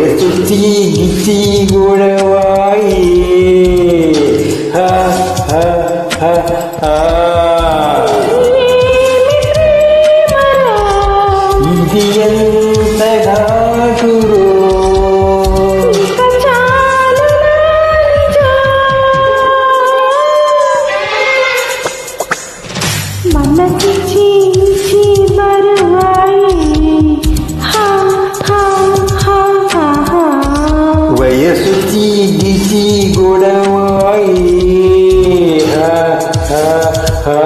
వయసుచ్చి గిచ్చి గొడవాయి హా హా హా హా ఇది ఎంత ఘాటురో మనసిచ్చి బరువాయి హా హా హా హా హా వయసుచ్చి గిచ్చి గొడవాయి హా హా హా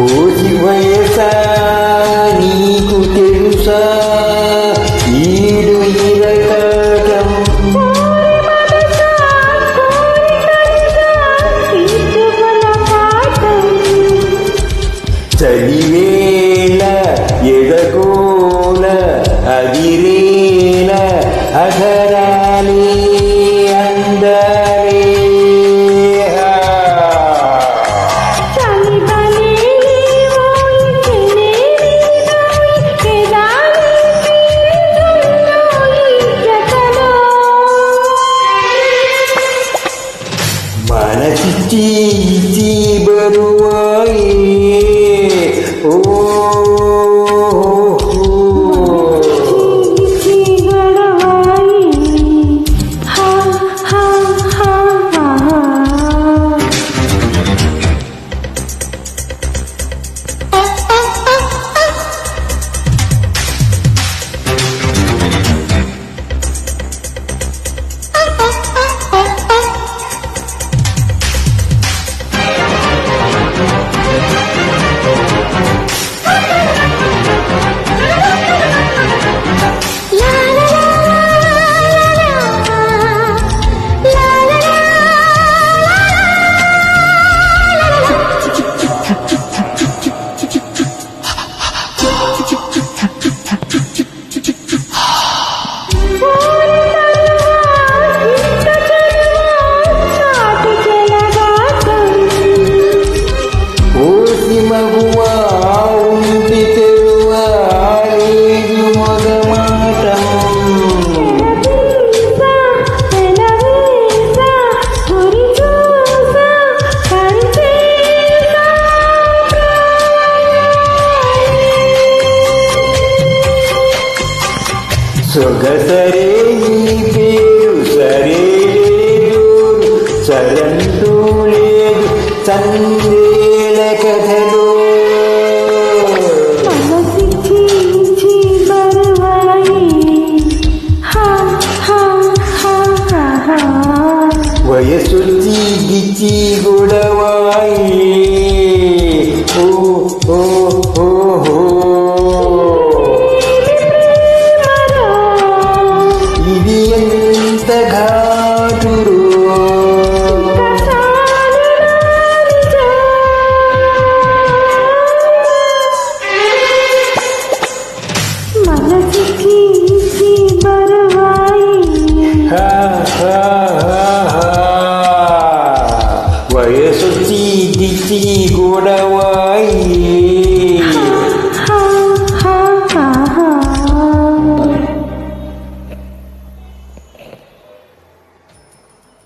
ఓసి వయసా నీకు తెలుసా ఈడు ఇరకాటం చలివేళ ఎడగోల అదిరేల అధరాలే అందరే మనసిచ్చి ఇచ్చి బరువాయి ఓ మగువా ఉంటి తెరువా లేదు మొదమాటం సొగసరే ఈ పేరు సరే లేదు సరంటూ లేదు చందేల కథలు వయసుచ్చి గిచ్చి గొడవాయి ఓ ఓ ఓ ఓ ఇది ఎంత ఘాటురో వయసుచ్చి గిచ్చి గొడవాయి